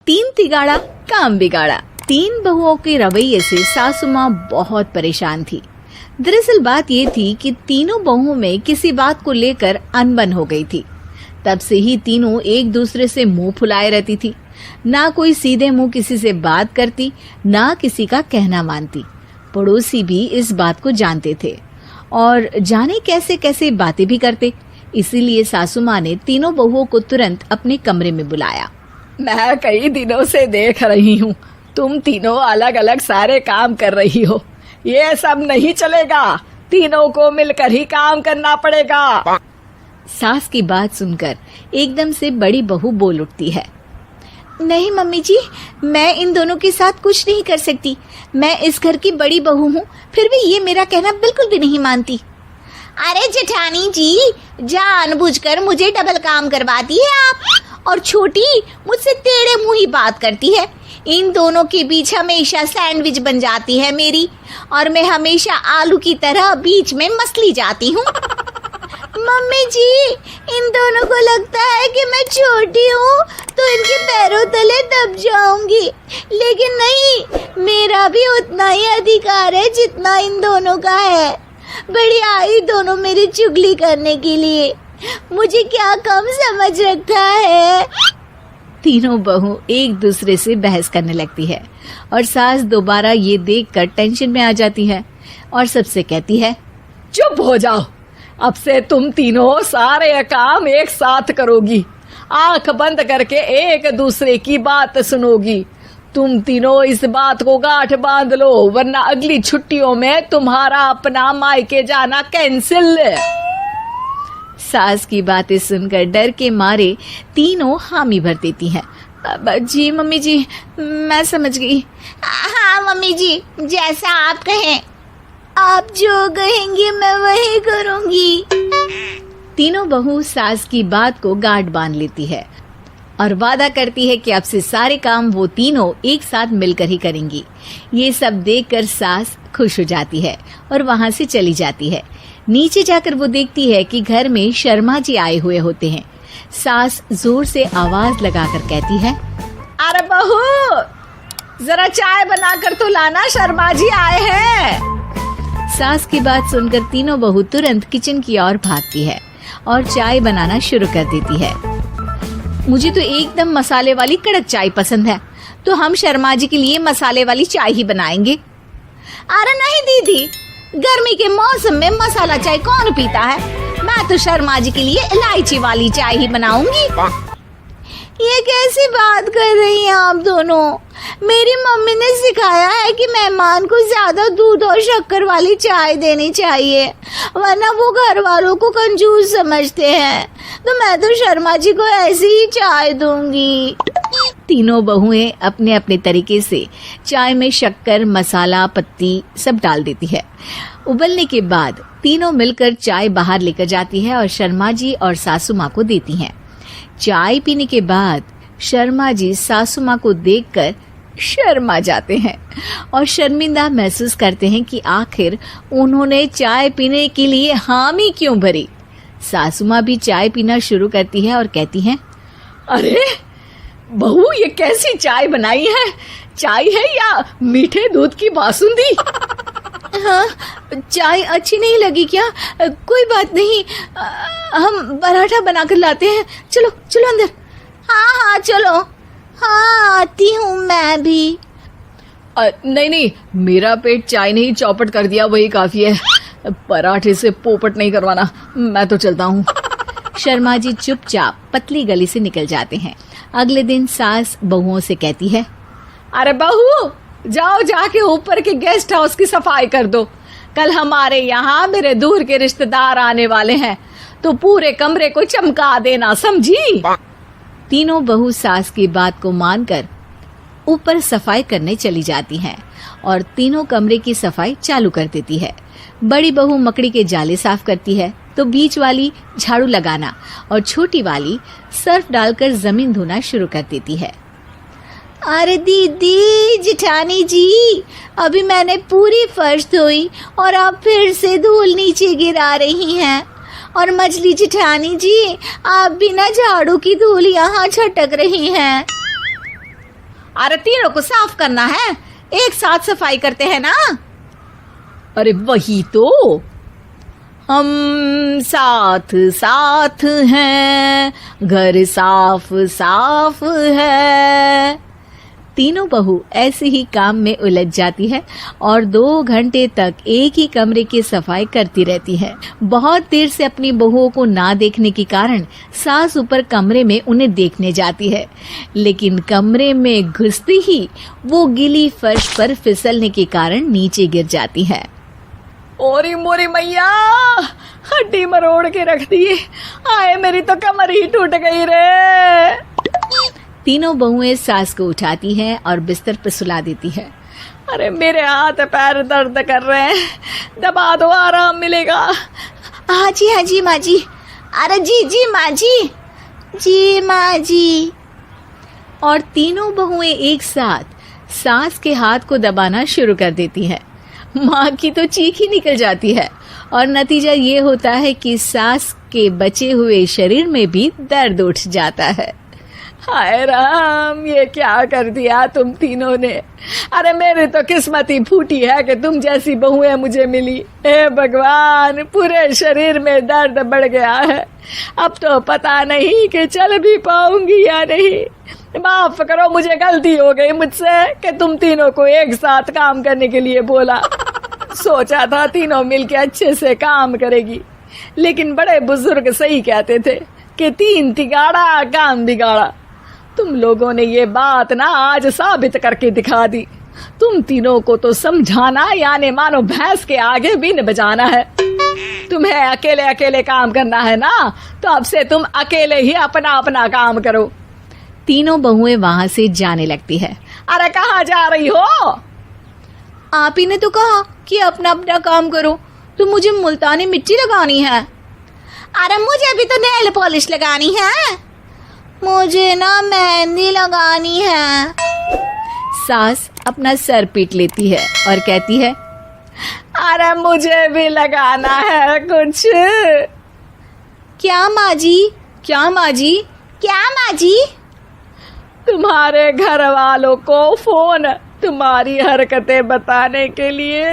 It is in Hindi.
तीन तिगाड़ा काम बिगाड़ा। तीन बहुओं के रवैये से सासू माँ बहुत परेशान थी। दरअसल बात ये थी कि तीनों बहुओं में किसी बात को लेकर अनबन हो गई थी। तब से ही तीनों एक दूसरे से मुंह फुलाए रहती थी। ना कोई सीधे मुंह किसी से बात करती, ना किसी का कहना मानती। पड़ोसी भी इस बात को जानते थे और जाने कैसे कैसे बातें भी करते। इसीलिए सासू माँ ने तीनों बहुओं को तुरंत अपने कमरे में बुलाया। मैं कई दिनों से देख रही हूँ, तुम तीनों अलग अलग सारे काम कर रही हो। ये सब नहीं चलेगा, तीनों को मिलकर ही काम करना पड़ेगा। सास की बात सुनकर एकदम से बड़ी बहू बोल उठती है। नहीं मम्मी जी, मैं इन दोनों के साथ कुछ नहीं कर सकती। मैं इस घर की बड़ी बहू हूँ, फिर भी ये मेरा कहना बिल्कुल भी नहीं मानती। अरे जेठानी जी, जानबूझकर मुझे डबल काम करवाती है आप, और छोटी मुझसे टेढ़े मुंह ही बात करती है। इन दोनों के बीच हमेशा सैंडविच बन जाती है मेरी, और मैं हमेशा आलू की तरह बीच में मसली जाती हूँ। मम्मी जी, इन दोनों को लगता है कि मैं छोटी हूँ तो इनके पैरों तले दब जाऊंगी, लेकिन नहीं, मेरा भी उतना ही अधिकार है जितना इन दोनों का है। बड़ी आई दोनों मेरी चुगली करने के लिए, मुझे क्या कम समझ रखा है। तीनों बहू एक दूसरे से बहस करने लगती है और सास दोबारा ये देखकर टेंशन में आ जाती है और सबसे कहती है, चुप हो जाओ, अब से तुम तीनों सारे काम एक साथ करोगी, आंख बंद करके एक दूसरे की बात सुनोगी। तुम तीनों इस बात को गांठ बांध लो, वरना अगली छुट्टियों में तुम्हारा अपना मायके जाना कैंसिल। सास की बातें सुनकर डर के मारे तीनों हामी भर देती हैं। जी मम्मी जी, मैं समझ गई। हाँ मम्मी जी, जैसा आप कहें, आप जो कहेंगी मैं वही करूंगी। तीनों बहू सास की बात को गांठ बांध लेती है और वादा करती है कि अब से सारे काम वो तीनों एक साथ मिलकर ही करेंगी। ये सब देखकर सास खुश हो जाती है और वहां से चली जाती है। नीचे जाकर वो देखती है कि घर में शर्मा जी आए हुए होते हैं। सास जोर से आवाज लगाकर कहती है, अरे बहू, जरा चाय बनाकर तो लाना, शर्मा जी आए हैं। सास की बात सुनकर तीनों बहू तुरंत किचन की ओर भागती है और चाय बनाना शुरू कर देती है। मुझे तो एकदम मसाले वाली कड़क चाय पसंद है, तो हम शर्मा जी के लिए मसाले वाली चाय ही बनाएंगे। अरे नहीं दीदी, गर्मी के मौसम में मसाला चाय कौन पीता है? मैं तो शर्मा जी के लिए इलायची वाली चाय ही बनाऊंगी। ये कैसी बात कर रही हैं आप दोनों? मेरी मम्मी ने सिखाया है कि मेहमान को ज्यादा दूध और शक्कर वाली चाय देनी चाहिए, वरना वो घर वालों को कंजूस समझते हैं। तो मैं तो शर्मा जी को ऐसी ही चाय दूंगी। तीनों बहुएं अपने अपने तरीके से चाय में शक्कर, मसाला, पत्ती सब डाल देती है। उबलने के बाद तीनों मिलकर चाय बाहर लेकर जाती है और शर्मा जी और सासू माँ को देती हैं। चाय पीने के बाद शर्मा जी सासू माँ को देखकर शर्मा जाते हैं और शर्मिंदा महसूस करते हैं कि आखिर उन्होंने चाय पीने के लिए हामी क्यों भरी। सासू माँ भी चाय पीना शुरू करती है और कहती हैं, अरे बहू, ये कैसी चाय बनाई है? चाय है या मीठे दूध की बासुंदी? हाँ, चाय अच्छी नहीं लगी क्या? कोई बात नहीं, हम पराठा बनाकर लाते हैं। चलो चलो अंदर। हाँ चलो। हाँ, आती हूँ मैं भी। नहीं, मेरा पेट चाय ने ही चौपट कर दिया, वही काफी है। पराठे से पोपट नहीं करवाना, मैं तो चलता हूँ। शर्मा जी चुपचाप पतली गली से निकल जाते हैं। अगले दिन सास बहुओं से कहती है, अरे बहू, जाओ जाके ऊपर के गेस्ट हाउस की सफाई कर दो। कल हमारे यहाँ मेरे दूर के रिश्तेदार आने वाले हैं, तो पूरे कमरे को चमका देना, समझी? तीनों बहू सास की बात को मानकर ऊपर सफाई करने चली जाती हैं और तीनों कमरे की सफाई चालू कर देती है। बड़ी बहू मकड़ी के जाले साफ करती है, तो बीच वाली झाड़ू लगाना और छोटी वाली सर्फ डालकर जमीन धोना शुरू कर देती है। अरे दीदी, जेठानी जी, अभी मैंने पूरी फर्श धोई और आप फिर से धूल नीचे गिरा रही हैं। और मछली जेठानी जी, आप बिना झाड़ू की धूल यहाँ छटक रही हैं। अरे तीनों को साफ करना है, एक साथ सफाई करते हैं ना। अरे वही तो, हम साथ साथ हैं, घर साफ साफ है। तीनों बहू ऐसे ही काम में उलझ जाती है और 2 घंटे तक एक ही कमरे की सफाई करती रहती है। बहुत देर से अपनी बहुओं को ना देखने के कारण सास ऊपर कमरे में उन्हें देखने जाती है, लेकिन कमरे में घुसती ही वो गीली फर्श पर फिसलने के कारण नीचे गिर जाती है। ओरी मोरी मैया, हड्डी मरोड़ के रख दी। आए मेरी तो कमर ही टूट गई रे। तीनों बहुएं सास को उठाती हैं और बिस्तर पर सुला देती है। अरे मेरे हाथ पैर दर्द कर रहे हैं, दबा दो, आराम मिलेगा। हाँ जी माँ जी। अरे जी माँ जी, जी माँ जी। और तीनों बहुएं एक साथ सास के हाथ को दबाना शुरू कर देती है। माँ की तो चीख ही निकल जाती है और नतीजा ये होता है कि सास के बचे हुए शरीर में भी दर्द उठ जाता है। हाय राम, ये क्या कर दिया तुम तीनों ने। अरे मेरी तो किस्मत ही फूटी है कि तुम जैसी बहुएं मुझे मिली। हे भगवान, पूरे शरीर में दर्द बढ़ गया है। अब तो पता नहीं कि चल भी पाऊंगी या नहीं। माफ करो, मुझे गलती हो गई मुझसे कि तुम तीनों को एक साथ काम करने के लिए बोला। सोचा था तीनों मिलके अच्छे से काम करेगी, लेकिन बड़े बुजुर्ग सही कहते थे कि 3 तिगाड़ा काम बिगाड़ा। तुम लोगों ने ये बात ना आज साबित करके दिखा दी। तुम तीनों को तो समझाना यानी मानो भैंस के आगे बीन बजाना है। तुम्हें अकेले अकेले काम करना है ना, तो अब से तुम अकेले ही अपना अपना काम करो। तीनों बहुएं वहां से जाने लगती है। अरे कहाँ जा रही हो? आप ही ने तो कहा कि अपना अपना काम तो मुझे मुल्तानी मिट्टी लगानी है। अरे मुझे भी तो नेल पॉलिश लगानी है, मुझे ना मेहंदी लगानी है। सास अपना सर पीट लेती है और कहती है, अरे मुझे भी लगाना है कुछ। क्या माँ जी? क्या माँ जी? क्या माँ जी? तुम्हारे घर वालों को फोन तुम्हारी हरकतें बताने के लिए।